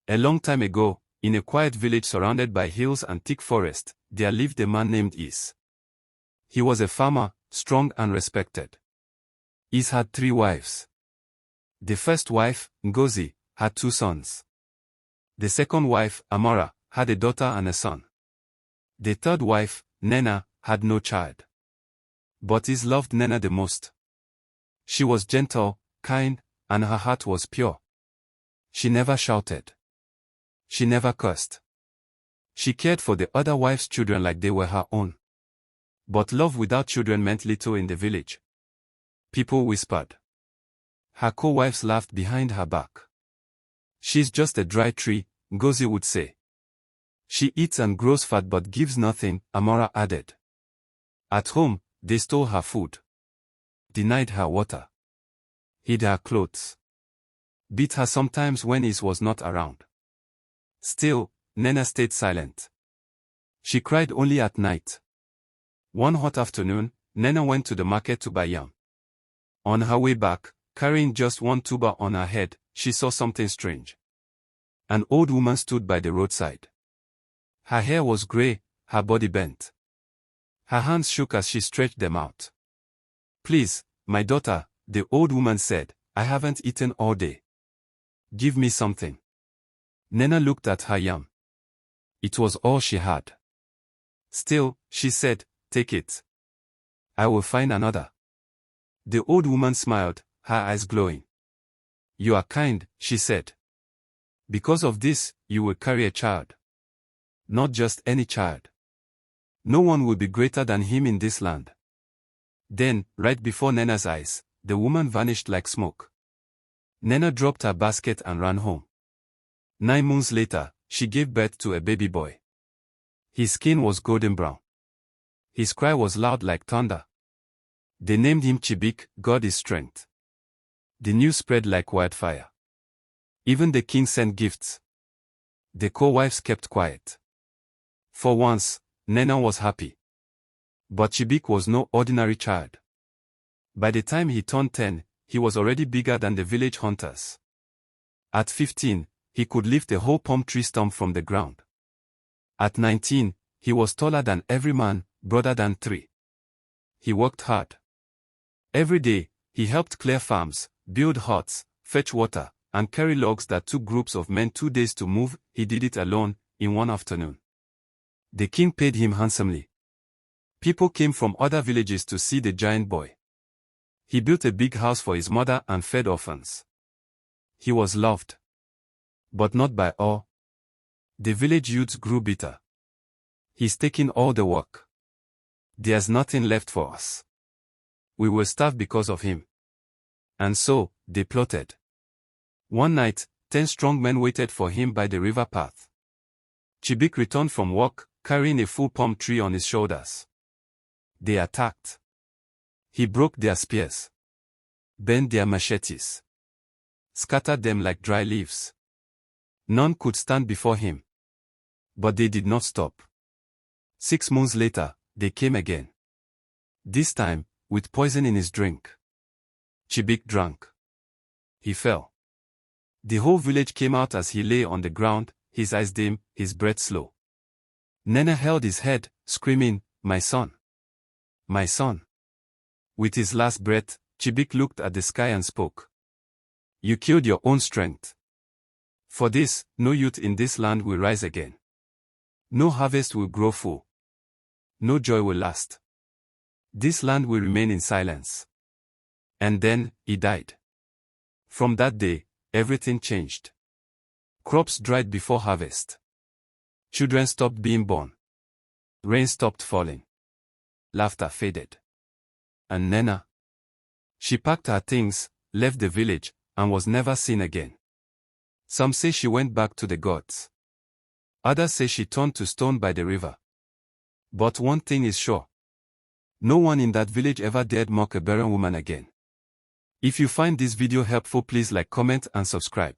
A long time ago, in a quiet village surrounded by hills and thick forest, there lived a man named Is. He was a farmer, strong and respected. Is had 3 wives. The first wife, Ngozi, had 2 sons. The second wife, Amara, had a daughter and a son. The third wife, Nena, had no child. But Is loved Nena the most. She was gentle, kind, and her heart was pure. She never shouted. She never cursed. She cared for the other wives' children like they were her own. But love without children meant little in the village. People whispered. Her co-wives laughed behind her back. She's just a dry tree, Ngozi would say. She eats and grows fat but gives nothing, Amara added. At home, they stole her food. Denied her water. Hid her clothes. Beat her sometimes when Is was not around. Still, Nena stayed silent. She cried only at night. One hot afternoon, Nena went to the market to buy yam. On her way back, carrying just one tuber on her head, she saw something strange. An old woman stood by the roadside. Her hair was gray, her body bent. Her hands shook as she stretched them out. Please, my daughter, the old woman said, I haven't eaten all day. Give me something. Nena looked at her yam. It was all she had. Still, she said, take it. I will find another. The old woman smiled, her eyes glowing. You are kind, she said. Because of this, you will carry a child. Not just any child. No one will be greater than him in this land. Then, right before Nena's eyes, the woman vanished like smoke. Nena dropped her basket and ran home. 9 months later, she gave birth to a baby boy. His skin was golden brown. His cry was loud like thunder. They named him Chibuike, God is strength. The news spread like wildfire. Even the king sent gifts. The co-wives kept quiet. For once, Nena was happy. But Chibuike was no ordinary child. By the time he turned 10, he was already bigger than the village hunters. At 15, he could lift a whole palm tree stump from the ground. At 19, he was taller than every man, broader than 3. He worked hard. Every day, he helped clear farms, build huts, fetch water, and carry logs that took groups of men 2 days to move. He did it alone, in one afternoon. The king paid him handsomely. People came from other villages to see the giant boy. He built a big house for his mother and fed orphans. He was loved. But not by all. The village youths grew bitter. He's taking all the work. There's nothing left for us. We will starve because of him. And so, they plotted. One night, 10 strong men waited for him by the river path. Chibuike returned from work, carrying a full palm tree on his shoulders. They attacked. He broke their spears. Bent their machetes. Scattered them like dry leaves. None could stand before him. But they did not stop. 6 months later, they came again. This time, with poison in his drink. Chibuike drank. He fell. The whole village came out as he lay on the ground, his eyes dim, his breath slow. Nena held his head, screaming, my son. My son. With his last breath, Chibuike looked at the sky and spoke. You killed your own strength. For this, no youth in this land will rise again. No harvest will grow full. No joy will last. This land will remain in silence. And then, he died. From that day, everything changed. Crops dried before harvest. Children stopped being born. Rain stopped falling. Laughter faded. And Nena? She packed her things, left the village, and was never seen again. Some say she went back to the gods. Others say she turned to stone by the river. But one thing is sure. No one in that village ever dared mock a barren woman again. If you find this video helpful, please like, comment, and subscribe.